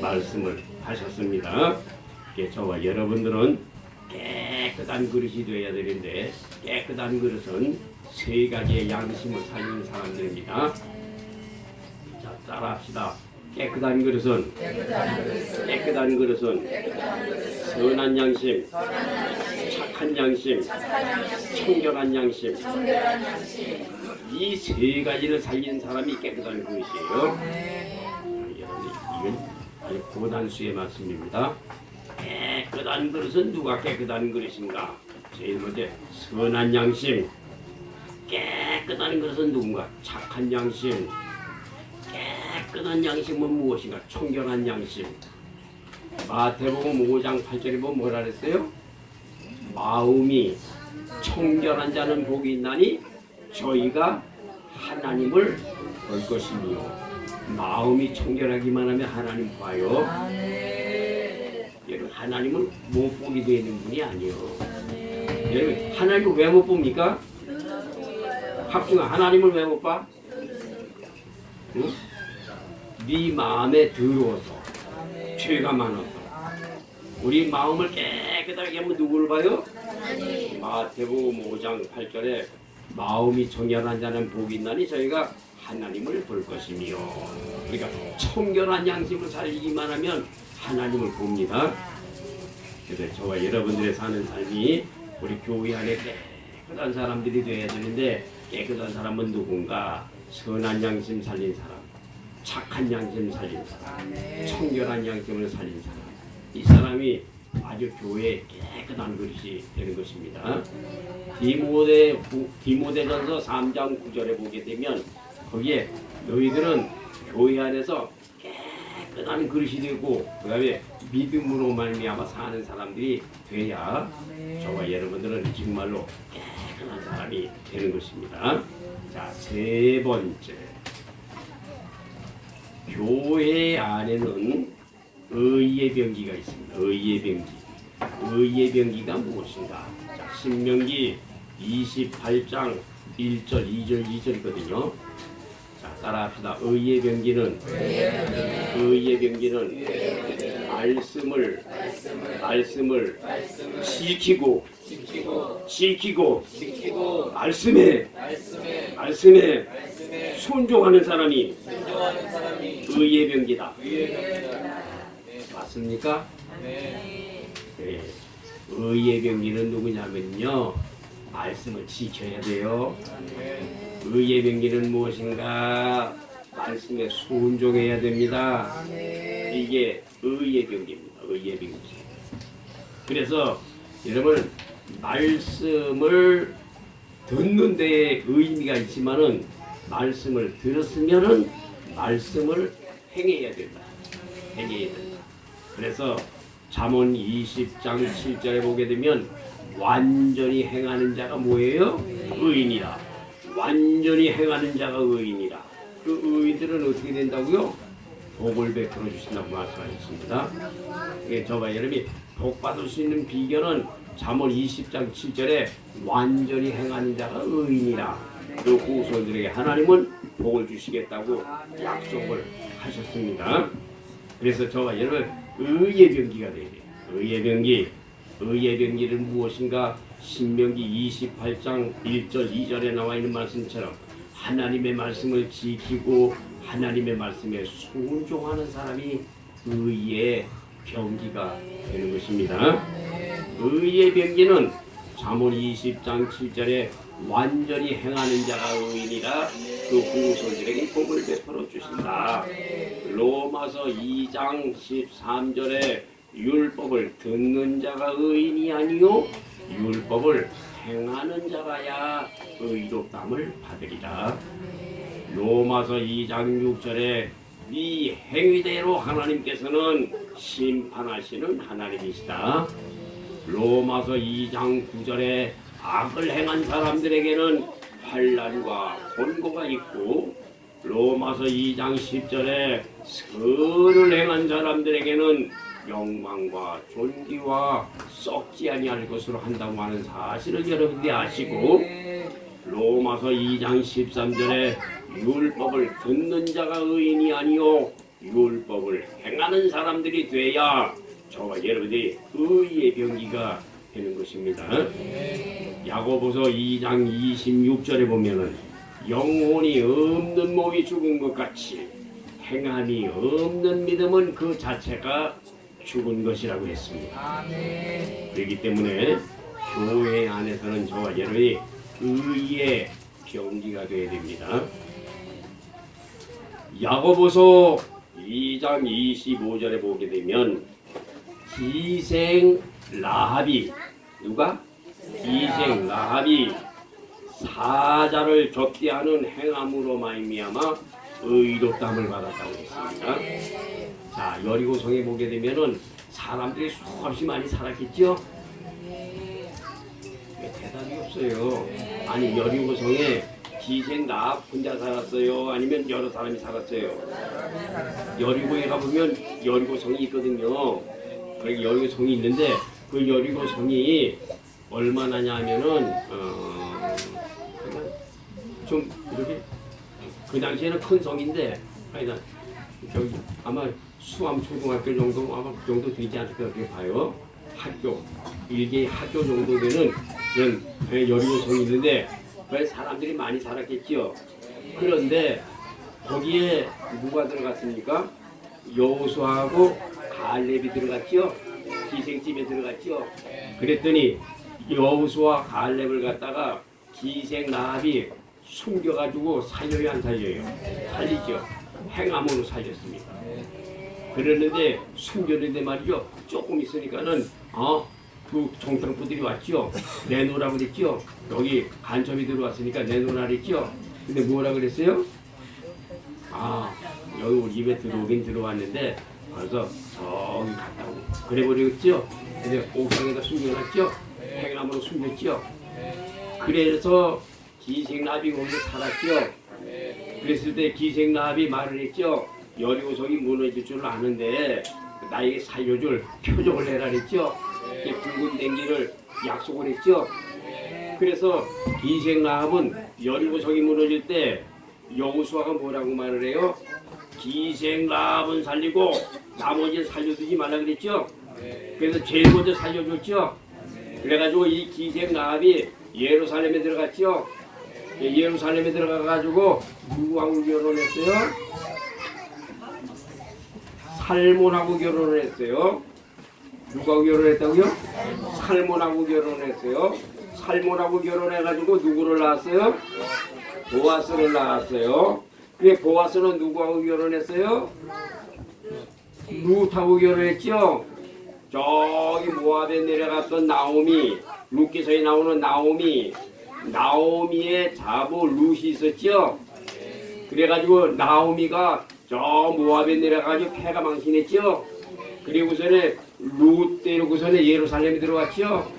말씀을 하셨습니다. 저와 여러분들은 깨끗한 그릇이 되어야 되는데, 깨끗한 그릇은 세 가지의 양심을 살리는 사람들입니다. 자, 따라합시다. 깨끗한 그릇은 선한 양심, 착한 양심, 청결한 양심. 이 세 가지를 살리는 사람이 깨끗한 그릇이에요. 이건 아주 고단수의 말씀입니다. 깨끗한 그릇은 누가 깨끗한 그릇인가? 제일 먼저 선한 양심. 깨끗한 그릇은 누군가? 착한 양심. 깨끗한 양심은 무엇인가? 청결한 양심. 마태복음 5장 8절에 보면 뭐라 그랬어요? 마음이 청결한 자는 복이 있나니 저희가 하나님을 볼 것이며. 마음이 청결하기만 하면 하나님 봐요. 여러분 하나님을 못 보게 되는 분이 아니에요. 여러분 하나님을 왜 못 봅니까? 학중아 하나님을 왜 못 봐? 응? 네 마음에 더러워서, 죄가 많아서. 우리 마음을 깨끗하게 하면 누구를 봐요? 마태복음 5장 8절에 마음이 청결한 자는 복이 있나니 저희가 하나님을 볼 것이며. 그러니까 청결한 양심을 살리기만 하면 하나님을 봅니다. 그래서 저와 여러분들의 사는 삶이 우리 교회 안에 깨끗한 사람들이 되어야 되는데, 깨끗한 사람은 누군가? 선한 양심 살린 사람, 착한 양심 살린 사람, 청결한 양심을 살린 사람. 이 사람이 아주 교회에 깨끗한 그릇이 되는 것입니다. 디모데전서 3장 9절에 보게 되면 거기에 너희들은 교회 안에서 깨끗한 그릇이 되고 그 다음에 믿음으로 말미암아 사는 사람들이 돼야 저와 여러분들은 정말로 깨끗한 사람이 되는 것입니다. 자, 세 번째, 교회 안에는 의의 병기가 있습니다. 의의 병기. 의의 병기가 무엇인가? 자, 신명기 28장 1절, 2절, 2절이거든요. 자, 따라합시다. 의의 병기는 말씀을 지키고 말씀에 순종하는 사람이 의의 병기다. 맞습니까? 네. 의의 병기는 누구냐면요, 말씀을 지켜야 돼요. 의의 병기는 무엇인가? 말씀에 순종해야 됩니다. 이게 의의 병기입니다. 의의 병기. 그래서 여러분, 말씀을 듣는 데에 의미가 있지만은 말씀을 들었으면은 말씀을 행해야 된다. 행해야 된다. 그래서 잠언 20장 7절에 보게 되면 완전히 행하는 자가 뭐예요? 의인이라. 완전히 행하는 자가 의인이라. 그 의인들은 어떻게 된다고요? 복을 베풀어 주신다고 말씀하셨습니다. 저와 여러분이 복 받을 수 있는 비결은 잠언 20장 7절에 완전히 행하는 자가 의인이라. 그 후손들에게 하나님은 복을 주시겠다고 약속을 하셨습니다. 그래서 저와 여러분, 의의 병기가 되어야 돼요. 의의 병기. 의의 병기는 무엇인가? 신명기 28장 1절 2절에 나와 있는 말씀처럼 하나님의 말씀을 지키고 하나님의 말씀에 순종하는 사람이 의의 병기가 되는 것입니다. 의의 병기는 잠언 20장 7절에 완전히 행하는 자가 의인이라 그 후손들에게 복을 베풀어 주신다. 로마서 2장 13절에 율법을 듣는 자가 의인이 아니요 율법을 행하는 자가야 의롭담을 받으리라. 로마서 2장 6절에 이 행위대로 하나님께서는 심판하시는 하나님이시다. 로마서 2장 9절에 악을 행한 사람들에게는 환난과 곤고가 있고 로마서 2장 10절에 선을 행한 사람들에게는 영광과 존귀와 썩지 아니할 것으로 한다고 하는 사실을 여러분들이 아시고 로마서 2장 13절에 율법을 듣는 자가 의인이 아니요 율법을 행하는 사람들이 돼야 저와 여러분들이 의의 병기가 되는 것입니다. 야고보서 2장 26절에 보면은 영혼이 없는 몸이 죽은 것 같이 행함이 없는 믿음은 그 자체가 죽은 것이라고 했습니다. 그렇기 때문에 교회 안에서는 저와 여러분이 의의 병기가 되어야 됩니다. 야고보서 2장 25절에 보게 되면 기생 라합이 누가? 기생 라합이 사자를 접대하는 행함으로 말미암아 의롭담을 받았다고 했습니다. 자, 여리고성에 보게 되면은 사람들이 수없이 많이 살았겠죠? 왜 대답이 없어요? 아니, 여리고성에 기생 라합 혼자 살았어요? 아니면 여러 사람이 살았어요? 여리고에 가보면 여리고성이 있거든요. 거기 여리고성이 있는데 그 여리고성이 얼마나냐 하면은 좀 이렇게 그 당시에는 큰 성인데 하여간 저기 아마 수암 초등학교 정도 아마 그 정도 되지 않을까 그렇게 봐요. 학교 일개 학교 정도 되는 그런 여리고성이 있는데 그 사람들이 많이 살았겠죠. 그런데 거기에 누가 들어갔습니까? 여호수아하고 갈렙이 들어갔죠. 기생집에 들어갔죠. 그랬더니 여호수아 갈렙을 갖다가 기생 라합이 숨겨가지고 살려요 안 살려요? 살리죠. 행함으로 살렸습니다. 그러는데 숨겼는데 말이죠. 조금 있으니까는 그 정탐꾼들이 왔죠. 내놓으라고 그랬죠. 여기 간첩이 들어왔으니까 내놓으라 그랬죠. 근데 뭐라 그랬어요? 여기 우리 집에 들어오긴 들어왔는데 그래서 저기 갔다고 그래 버렸죠. 근데 옥상에다 숨겨놨죠. 팽나무로 숨겼죠. 그래서 기생나비 거기서 살았죠. 그랬을 때 기생나비 말을 했죠. 여리고성이 무너질 줄 아는데 나에게 살려줄 표적을 내라 그랬죠. 붉은 댕기를 약속을 했죠. 그래서 기생나합은 여리고성이 무너질 때 여호수아가 뭐라고 말을 해요? 기생나합은 살리고 나머지는 살려두지 말라 그랬죠. 그래서 제일 먼저 살려줬죠. 그래가지고 이 기생나합이 예루살렘에 들어갔죠. 예루살렘에 들어가가지고 누구하고 결혼했어요? 살몬하고 결혼을 했어요. 누구하고 결혼했다고요? 살몬하고 결혼했어요. 살몬하고 결혼해가지고 누구를 낳았어요? 보아스를 낳았어요. 그래 보아스는 누구하고 결혼했어요? 룻하고 결혼했죠. 저기 모압에 내려갔던 나오미, 룻기서에 나오는 나오미의 자부 룻이 있었죠. 그래가지고 나오미가 저 모압에 내려가지고 패가 망신했죠. 그리고서는 룻 때리고서는 예루살렘에 들어왔죠.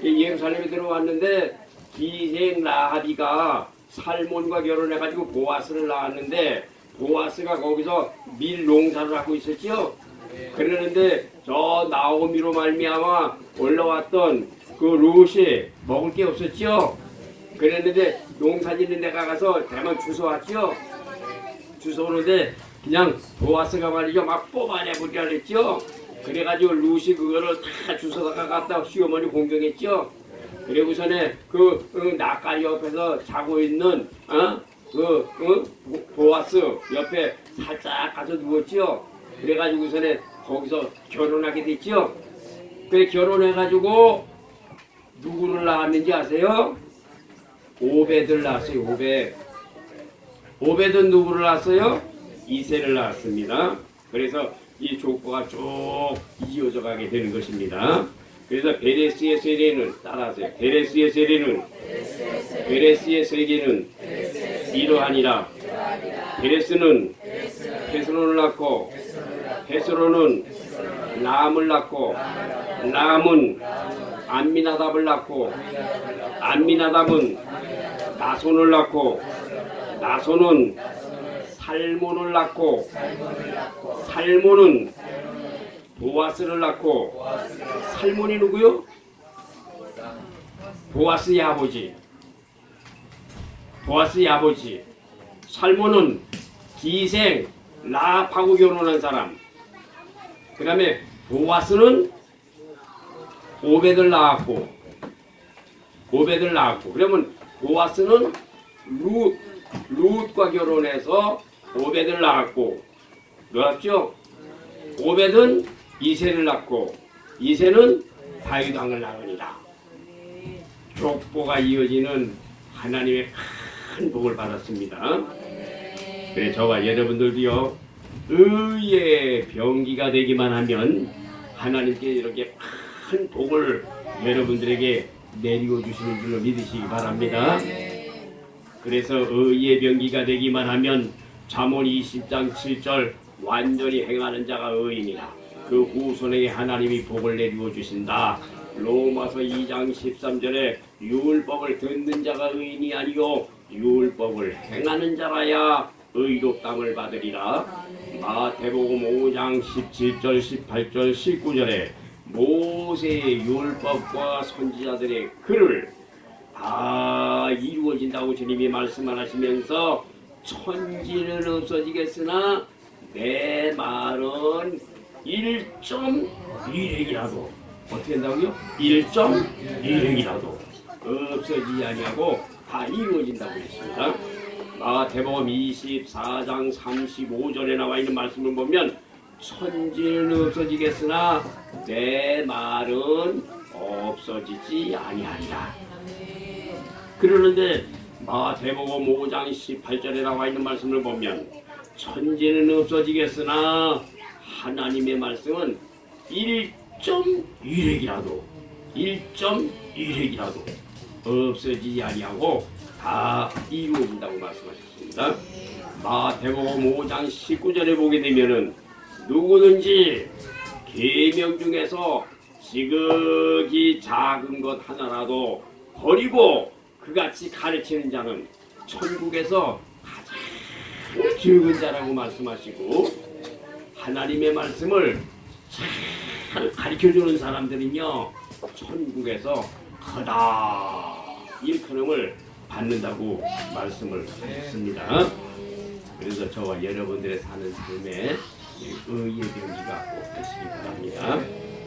예루살렘에 들어왔는데 기생 라합이가 살몬과 결혼해가지고 보아스를 낳았는데 보아스가 거기서 밀 농사를 하고 있었죠. 그러는데 저 나오미로 말미암아 올라왔던 그 룻이 먹을 게 없었죠. 그랬는데 농사 짓는 데 가서 대만 주워왔죠. 주워오는데 그냥 보아스가 말이죠 막 뽑아내버리라 그랬죠. 그래가지고 룻이 그거를 다 주워다가 갖다 시어머니 공경했죠. 그리고서는 그 낯가리 옆에서 자고 있는 보아스 옆에 살짝 가서 누웠죠. 그래가지고서는 거기서 결혼하게 됐죠. 그래 결혼해가지고 누구를 낳았는지 아세요? 오벳을 낳았어요. 오벳은 누구를 낳았어요? 이새를 낳았습니다. 그래서 이 족보가 쭉 이어져 가게 되는 것입니다. 그래서 베레스의 세례는 따라하세요. 베레스의 세례는 이러하니라. 베레스는 헤스론을 낳고 헤스론은 람을 낳고 람은 암미나답을 낳고 암미나답은 나손을 낳고 나손은 살몬을 낳고 살몬은 보아스를 낳고 살몬이 누구요? 보아스의 아버지. 살몬은 기생 라합하고 결혼한 사람. 그 다음에 보아스는 오벳을 낳았고 그러면 보아스는 룻과 결혼해서 오벳을 낳았고 그렇죠? 오벳은 이새를 낳고 이새는 다윗 왕을 낳으니라. 족보가 이어지는 하나님의 큰 복을 받았습니다. 그래 저와 여러분들도요 의의 병기가 되기만 하면 하나님께 이렇게 큰 복을 여러분들에게 내리고 주시는 줄로 믿으시기 바랍니다. 그래서 의의 병기가 되기만 하면 잠언 20장 7절 완전히 행하는 자가 의인이라. 그 후손에게 하나님이 복을 내리고 주신다. 로마서 2장 13절에 율법을 듣는 자가 의인이 아니요 율법을 행하는 자라야 의롭담을 받으리라. 마태복음 5장 17절 18절 19절에 모세의 율법과 선지자들의 글을 다 이루어진다고 주님이 말씀하시면서 천지는 없어지겠으나 내 말은 1.1획이라도 어떻게 한다고요? 1.1획이라도 없어지지 아니하고 다 이루어진다고 했습니다. 마태복음 24장 35절에 나와 있는 말씀을 보면 천지는 없어지겠으나 내 말은 없어지지 아니하리라. 그러는데 마태복음 5장 18절에 나와 있는 말씀을 보면 천지는 없어지겠으나 하나님의 말씀은 1.1핵이라도 없어지지 아니하고 다 이루어진다고 말씀하셨습니다. 마태복음 5장 19절에 보게 되면은 누구든지 계명 중에서 지극히 작은 것 하나라도 버리고 그같이 가르치는 자는 천국에서 가장 적은 자라고 말씀하시고, 하나님의 말씀을 잘 가르쳐주는 사람들은요 천국에서 크다 일컬음을 받는다고 말씀을 하셨습니다. 그래서 저와 여러분들의 사는 삶에 의의 병기가 꼭 되시기 바랍니다.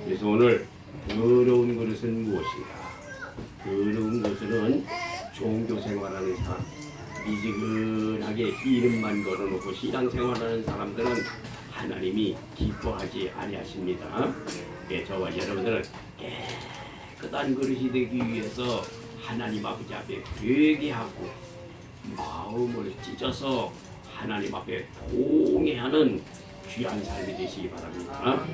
그래서 오늘 더러운 그릇은 무엇인가? 더러운 것은 종교생활하는 사람, 미지근하게 이름만 걸어놓고 신앙생활하는 사람들은 하나님이 기뻐하지 아니하십니다. 예, 저와 여러분들은 깨끗한 그릇이 되기 위해서 하나님 아버지 앞에 회개하고 마음을 찢어서 하나님 앞에 통회하는 귀한 삶이 되시기 바랍니다.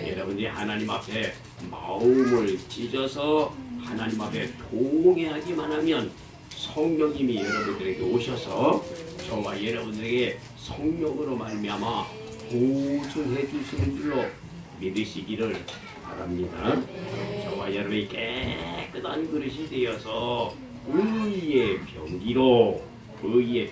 여러분들이 하나님 앞에 마음을 찢어서 하나님 앞에 통회하기만 하면 성령님이 여러분들에게 오셔서 저와 여러분들에게 성령으로 말미암아 보증해 주시는 줄로 믿으시기를 바랍니다. 저와 여러분이 깨끗한 그릇이 되어서 의의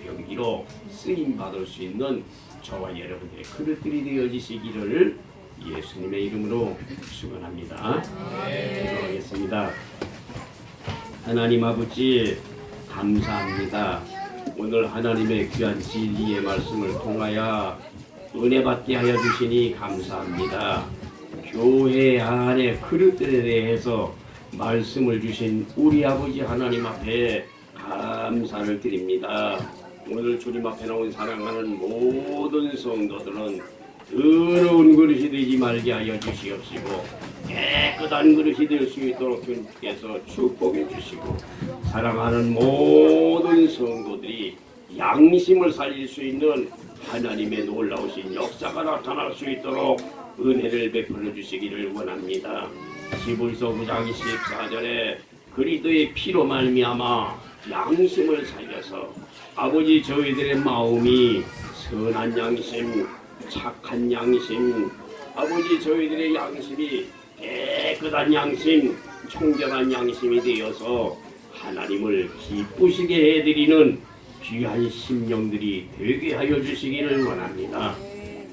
병기로 쓰임 받을 수 있는 저와 여러분들의 그릇들이 되어지시기를 예수님의 이름으로 축원합니다. 기도하겠습니다. 하나님 아버지 감사합니다. 오늘 하나님의 귀한 진리의 말씀을 통하여 은혜 받게 하여 주시니 감사합니다. 교회 안에 그릇들에 대해서 말씀을 주신 우리 아버지 하나님 앞에 감사를 드립니다. 오늘 주님 앞에 나온 사랑하는 모든 성도들은 더러운 그릇이 되지 말게 하여 주시옵시고 깨끗한 그릇이 될 수 있도록 주님께서 축복해 주시고 사랑하는 모든 성도들이 양심을 살릴 수 있는 하나님의 놀라우신 역사가 나타날 수 있도록 은혜를 베풀어 주시기를 원합니다. 히브리서 9장 14절에 그리스도의 피로 말미암아 양심을 살려서 아버지 저희들의 마음이 선한 양심, 착한 양심, 아버지 저희들의 양심이 깨끗한 양심, 청결한 양심이 되어서 하나님을 기쁘시게 해드리는 귀한 심령들이 되게 하여 주시기를 원합니다.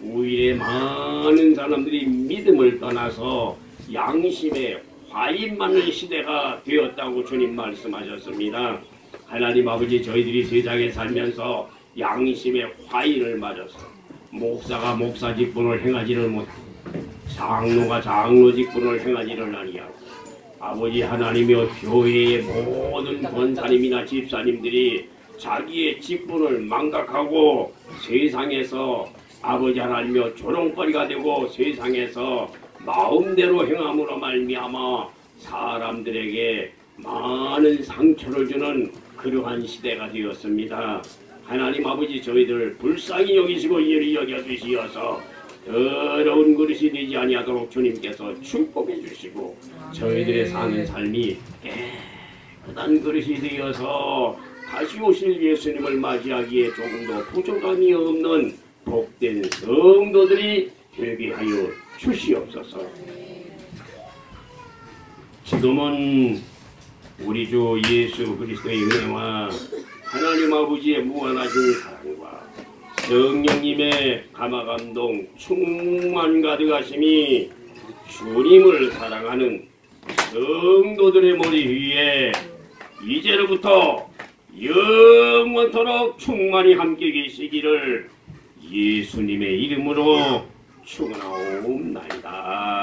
오히려 많은 사람들이 믿음을 떠나서 양심에 화인 맞는 시대가 되었다고 주님 말씀하셨습니다. 하나님 아버지 저희들이 세상에 살면서 양심에 화인을 맞아서 목사가 목사 직분을 행하지를 못하고 장로가 장로 직분을 행하지를 아니하고 아버지 하나님이여 교회의 모든 권사님이나 집사님들이 자기의 직분을 망각하고 세상에서 아버지 하나님이여 조롱거리가 되고 세상에서 마음대로 행함으로 말미암아 사람들에게 많은 상처를 주는 그러한 시대가 되었습니다. 하나님 아버지 저희들을 불쌍히 여기시고 이리 여겨주시어서 더러운 그릇이 되지 아니하도록 주님께서 축복해 주시고 저희들의 사는 삶이 깨끗한 그릇이 되어서 다시 오실 예수님을 맞이하기에 조금도 부족함이 없는 복된 성도들이 되게 하여 주시옵소서. 지금은 우리 주 예수 그리스도의 은혜와 하나님 아버지의 무한하신 사랑과 성령님의 감화감동 충만 가득하심이 주님을 사랑하는 성도들의 머리 위에 이제로부터 영원토록 충만히 함께 계시기를 예수님의 이름으로 축원하옵나이다.